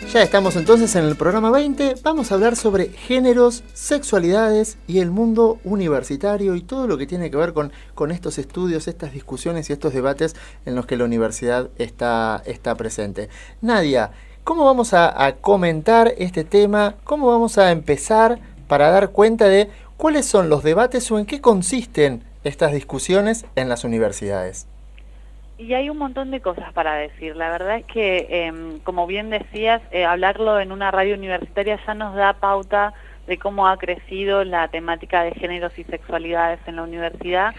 Ya estamos entonces en el programa 20, vamos a hablar sobre géneros, sexualidades y el mundo universitario y todo lo que tiene que ver con estos estudios, estas discusiones y estos debates en los que la universidad está presente. Nadia, ¿cómo vamos a comentar este tema? ¿Cómo vamos a empezar para dar cuenta de cuáles son los debates o en qué consisten estas discusiones en las universidades? Y hay un montón de cosas para decir. La verdad es que, como bien decías, hablarlo en una radio universitaria ya nos da pauta de cómo ha crecido la temática de géneros y sexualidades en la universidad.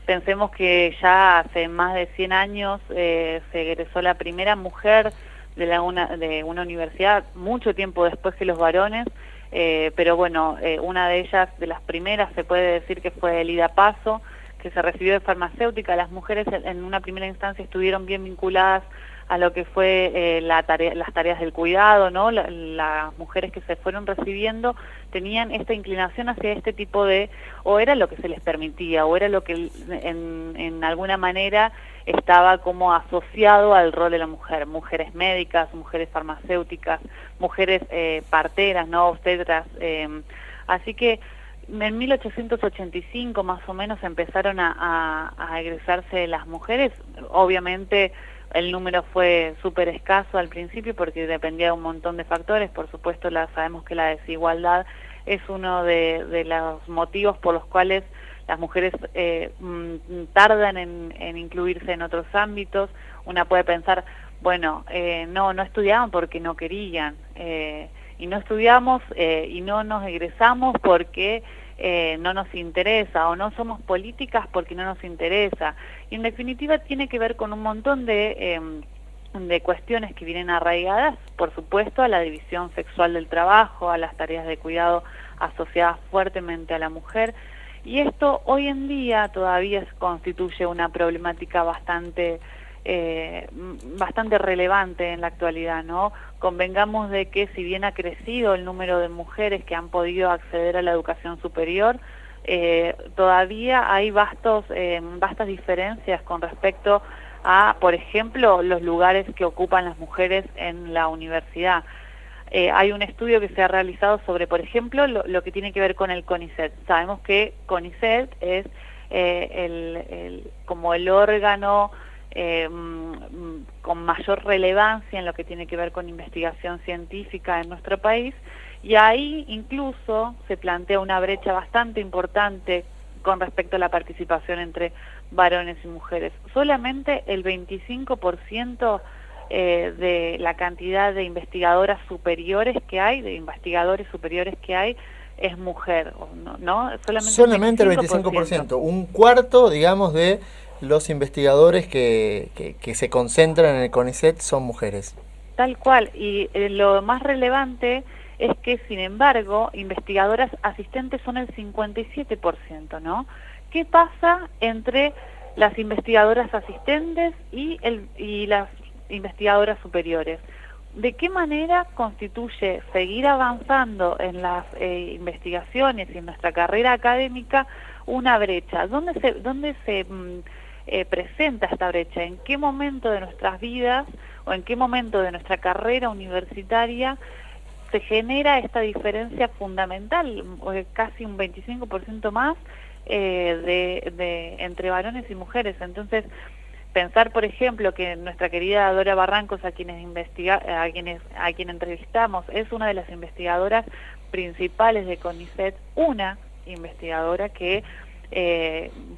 Pensemos que ya hace más de 100 años se egresó la primera mujer de una universidad, mucho tiempo después que los varones, pero bueno, una de ellas, de las primeras, se puede decir que fue Elida Paso, que se recibió de farmacéutica. Las mujeres en una primera instancia estuvieron bien vinculadas a lo que fue las tareas del cuidado, ¿no? Las mujeres que se fueron recibiendo tenían esta inclinación hacia este tipo de, o era lo que se les permitía, o era lo que en alguna manera estaba como asociado al rol de la mujer. Mujeres médicas, mujeres farmacéuticas, mujeres parteras, ¿no? Obstetras. Así que en 1885 más o menos empezaron a egresarse las mujeres. Obviamente el número fue súper escaso al principio porque dependía de un montón de factores. Por supuesto, sabemos que la desigualdad es uno de los motivos por los cuales las mujeres tardan en incluirse en otros ámbitos. Una puede pensar, bueno, no estudiaban porque no querían, y no estudiamos y no nos egresamos porque no nos interesa, o no somos políticas porque no nos interesa. Y en definitiva tiene que ver con un montón de cuestiones que vienen arraigadas, por supuesto, a la división sexual del trabajo, a las tareas de cuidado asociadas fuertemente a la mujer. Y esto hoy en día todavía constituye una problemática bastante relevante en la actualidad, ¿no? Convengamos de que si bien ha crecido el número de mujeres que han podido acceder a la educación superior, todavía hay vastas diferencias con respecto a, por ejemplo, los lugares que ocupan las mujeres en la universidad. Hay un estudio que se ha realizado sobre, por ejemplo, lo que tiene que ver con el CONICET. Sabemos que CONICET es como el órgano con mayor relevancia en lo que tiene que ver con investigación científica en nuestro país, y ahí incluso se plantea una brecha bastante importante con respecto a la participación entre varones y mujeres. Solamente el 25% de la cantidad de investigadoras superiores que hay, de investigadores superiores que hay, es mujer, ¿no? Solamente el 25%, un cuarto, digamos, de los investigadores que se concentran en el CONICET son mujeres. Tal cual, y lo más relevante es que, sin embargo, investigadoras asistentes son el 57%, ¿no? ¿Qué pasa entre las investigadoras asistentes y las investigadoras superiores? ¿De qué manera constituye seguir avanzando en las investigaciones y en nuestra carrera académica una brecha? ¿Dónde se presenta esta brecha? ¿En qué momento de nuestras vidas o en qué momento de nuestra carrera universitaria se genera esta diferencia fundamental, casi un 25% más entre varones y mujeres? Entonces, pensar, por ejemplo, que nuestra querida Dora Barrancos, a quien entrevistamos, es una de las investigadoras principales de CONICET, una investigadora que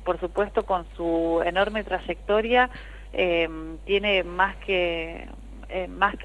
por supuesto, con su enorme trayectoria, tiene más que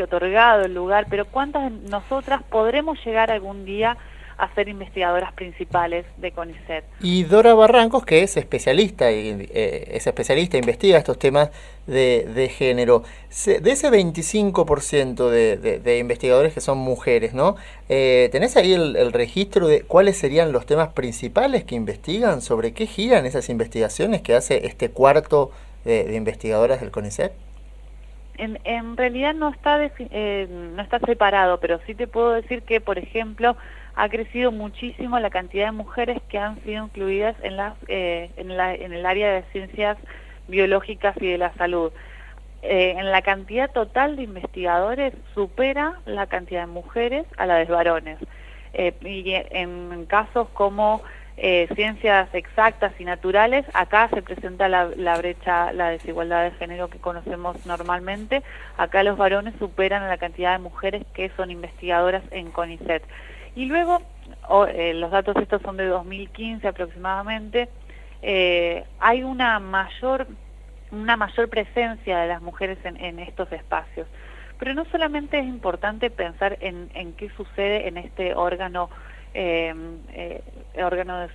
otorgado el lugar, pero ¿cuántas de nosotras podremos llegar algún día a ser investigadoras principales de CONICET? Y Dora Barrancos, que es especialista, investiga estos temas de género. De ese 25% de investigadores que son mujeres, ¿no? ¿Tenés ahí el registro de cuáles serían los temas principales que investigan? ¿Sobre qué giran esas investigaciones que hace este cuarto de investigadoras del CONICET? En realidad no está separado, pero sí te puedo decir que, por ejemplo, ha crecido muchísimo la cantidad de mujeres que han sido incluidas en el área de ciencias biológicas y de la salud. en la cantidad total de investigadores supera la cantidad de mujeres a la de varones. Y en casos como ciencias exactas y naturales, acá se presenta la brecha, la desigualdad de género que conocemos normalmente. Acá los varones superan a la cantidad de mujeres que son investigadoras en CONICET. Y luego, los datos estos son de 2015 aproximadamente, hay una mayor presencia de las mujeres en estos espacios. Pero no solamente es importante pensar en qué sucede en este órgano de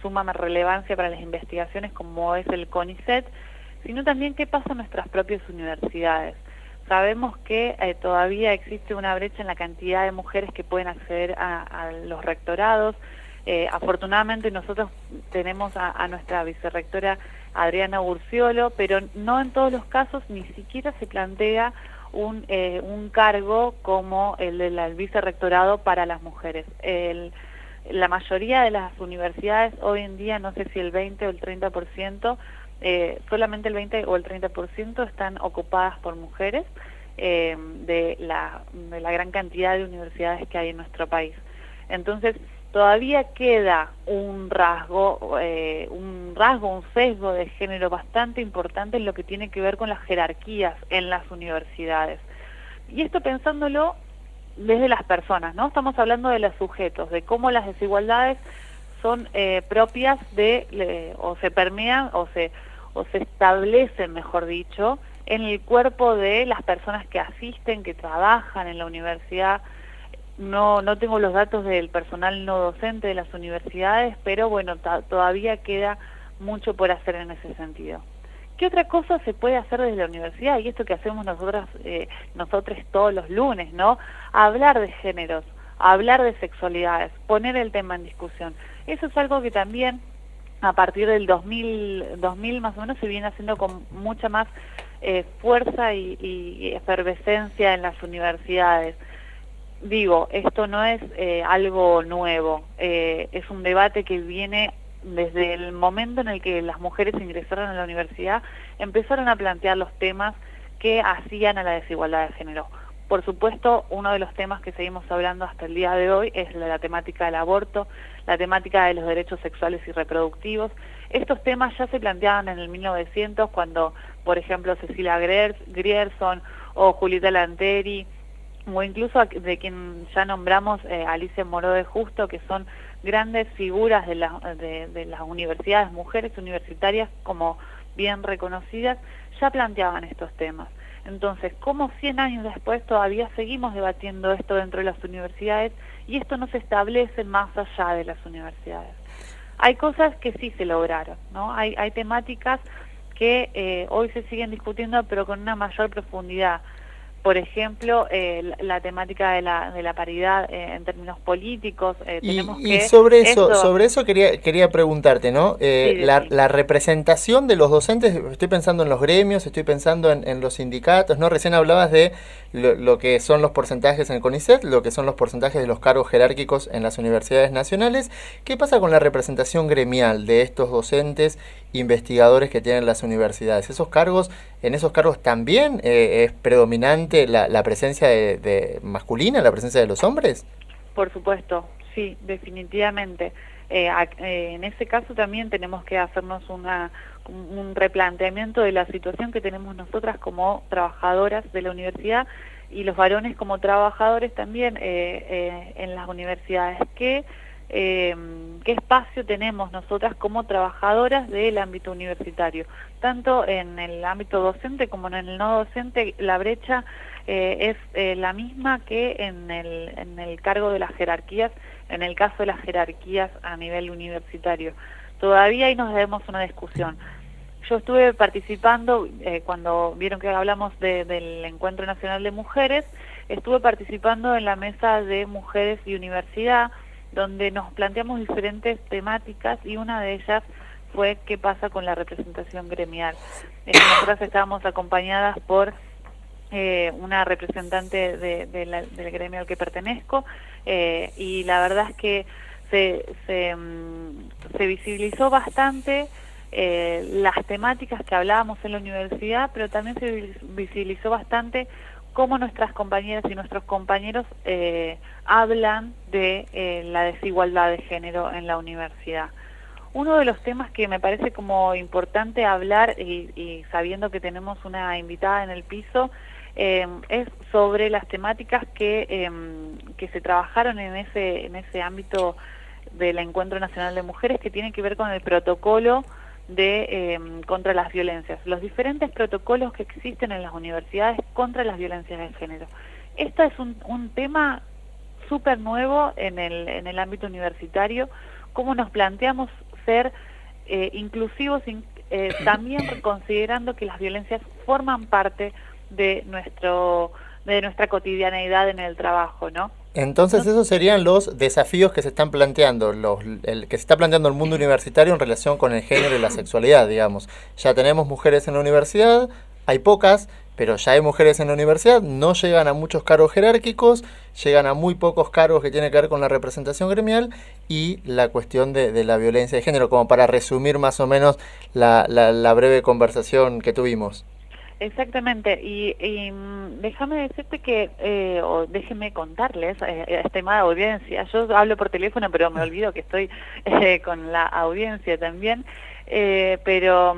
suma relevancia para las investigaciones como es el CONICET, sino también qué pasa en nuestras propias universidades. Sabemos que todavía existe una brecha en la cantidad de mujeres que pueden acceder a los rectorados. Afortunadamente nosotros tenemos a nuestra vicerrectora Adriana Urciolo, pero no en todos los casos ni siquiera se plantea un cargo como el del vicerrectorado para las mujeres. La mayoría de las universidades hoy en día, no sé si el 20 o el 30%, solamente el 20 o el 30% están ocupadas por mujeres de la gran cantidad de universidades que hay en nuestro país. Entonces, todavía queda un sesgo de género bastante importante en lo que tiene que ver con las jerarquías en las universidades. Y esto pensándolo desde las personas, ¿no? Estamos hablando de los sujetos, de cómo las desigualdades son propias o se permean o se establecen, mejor dicho, en el cuerpo de las personas que asisten, que trabajan en la universidad. No tengo los datos del personal no docente de las universidades, pero bueno, todavía queda mucho por hacer en ese sentido. ¿Qué otra cosa se puede hacer desde la universidad? Y esto que hacemos nosotros todos los lunes, ¿no? Hablar de géneros, hablar de sexualidades, poner el tema en discusión. Eso es algo que también a partir del 2000 más o menos se viene haciendo con mucha más fuerza y efervescencia en las universidades. Digo, esto no es algo nuevo, es un debate que viene desde el momento en el que las mujeres ingresaron a la universidad, empezaron a plantear los temas que hacían a la desigualdad de género. Por supuesto, uno de los temas que seguimos hablando hasta el día de hoy es la temática del aborto, la temática de los derechos sexuales y reproductivos. Estos temas ya se planteaban en el 1900 cuando, por ejemplo, Cecilia Grierson o Julieta Lanteri, o incluso de quien ya nombramos Alicia Moró de Justo, que son grandes figuras de las universidades, mujeres universitarias como bien reconocidas, ya planteaban estos temas. Entonces, ¿cómo 100 años después todavía seguimos debatiendo esto dentro de las universidades y esto no se establece más allá de las universidades? Hay cosas que sí se lograron, ¿no? Hay temáticas que hoy se siguen discutiendo pero con una mayor profundidad. Por ejemplo, la temática de la paridad en términos políticos. Y sobre eso quería preguntarte, ¿no? Sí, la representación de los docentes, estoy pensando en los gremios, estoy pensando en los sindicatos, ¿no? Recién hablabas de lo que son los porcentajes en el CONICET, lo que son los porcentajes de los cargos jerárquicos en las universidades nacionales. ¿Qué pasa con la representación gremial de estos docentes, investigadores que tienen las universidades? En esos cargos también es predominante la presencia de masculina, la presencia de los hombres. Por supuesto, sí, definitivamente. En ese caso también tenemos que hacernos un replanteamiento de la situación que tenemos nosotras como trabajadoras de la universidad y los varones como trabajadores también en las universidades. ¿Qué espacio tenemos nosotras como trabajadoras del ámbito universitario? Tanto en el ámbito docente como en el no docente, la brecha es la misma que en el cargo de las jerarquías, en el caso de las jerarquías a nivel universitario. Todavía ahí nos debemos una discusión. Yo estuve participando, cuando vieron que hablamos del Encuentro Nacional de Mujeres, estuve participando en la mesa de mujeres y universidad, donde nos planteamos diferentes temáticas y una de ellas fue qué pasa con la representación gremial. Nosotras estábamos acompañadas por una representante del gremio al que pertenezco y la verdad es que se visibilizó bastante las temáticas que hablábamos en la universidad, pero también se visibilizó bastante cómo nuestras compañeras y nuestros compañeros hablan de la desigualdad de género en la universidad. Uno de los temas que me parece como importante hablar, y sabiendo que tenemos una invitada en el piso, es sobre las temáticas que se trabajaron en ese ámbito del Encuentro Nacional de Mujeres, que tiene que ver con el protocolo contra las violencias, los diferentes protocolos que existen en las universidades contra las violencias de género. Este es un tema súper nuevo en el ámbito universitario, cómo nos planteamos ser inclusivos, también considerando que las violencias forman parte de nuestra cotidianeidad en el trabajo, ¿no? Entonces esos serían los desafíos que se están planteando, que se está planteando el mundo universitario en relación con el género y la sexualidad, digamos. Ya tenemos mujeres en la universidad, hay pocas, pero ya hay mujeres en la universidad, no llegan a muchos cargos jerárquicos, llegan a muy pocos cargos que tienen que ver con la representación gremial y la cuestión de la violencia de género, como para resumir más o menos la breve conversación que tuvimos. Exactamente, y déjame decirte que, o déjenme contarles a estimada audiencia, yo hablo por teléfono pero me olvido que estoy con la audiencia también, pero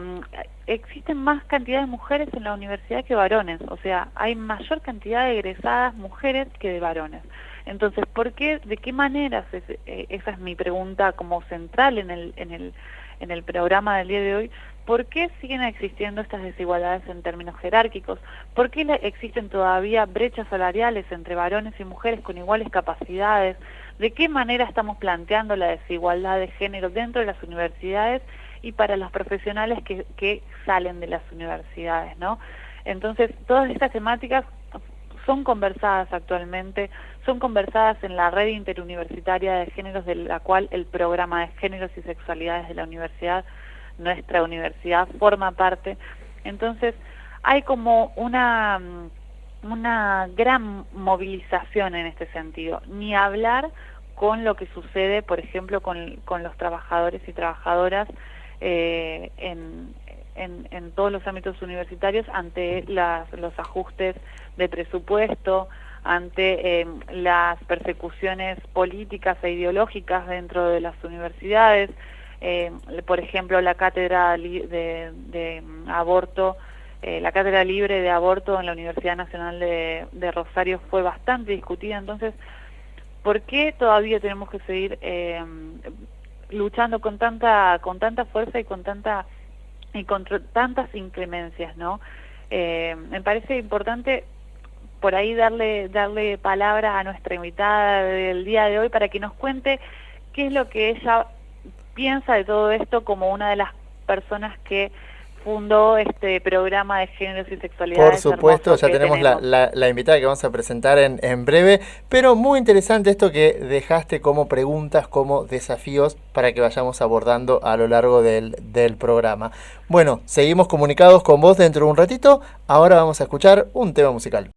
existen más cantidad de mujeres en la universidad que varones, o sea, hay mayor cantidad de egresadas mujeres que de varones. Entonces, ¿por qué, de qué maneras, esa es mi pregunta como central en el programa del día de hoy, ¿por qué siguen existiendo estas desigualdades en términos jerárquicos? ¿Por qué existen todavía brechas salariales entre varones y mujeres con iguales capacidades? ¿De qué manera estamos planteando la desigualdad de género dentro de las universidades y para los profesionales que salen de las universidades, ¿no? Entonces, todas estas temáticas son conversadas actualmente, son conversadas en la red interuniversitaria de géneros, de la cual el programa de géneros y sexualidades de la universidad, nuestra universidad, forma parte. Entonces, hay como una gran movilización en este sentido, ni hablar con lo que sucede, por ejemplo, con los trabajadores y trabajadoras en todos los ámbitos universitarios ante los ajustes de presupuesto, ante las persecuciones políticas e ideológicas dentro de las universidades. Por ejemplo, la cátedra de aborto, la cátedra libre de aborto en la Universidad Nacional de Rosario fue bastante discutida. Entonces, ¿por qué todavía tenemos que seguir luchando con tanta fuerza y contra tantas inclemencias, ¿no? Me parece importante por ahí darle palabra a nuestra invitada del día de hoy para que nos cuente qué es lo que ella piensa de todo esto como una de las personas que fundó este programa de géneros y sexualidades. Por supuesto, ya tenemos la invitada que vamos a presentar en breve, pero muy interesante esto que dejaste como preguntas, como desafíos para que vayamos abordando a lo largo del programa. Bueno, seguimos comunicados con vos dentro de un ratito, ahora vamos a escuchar un tema musical.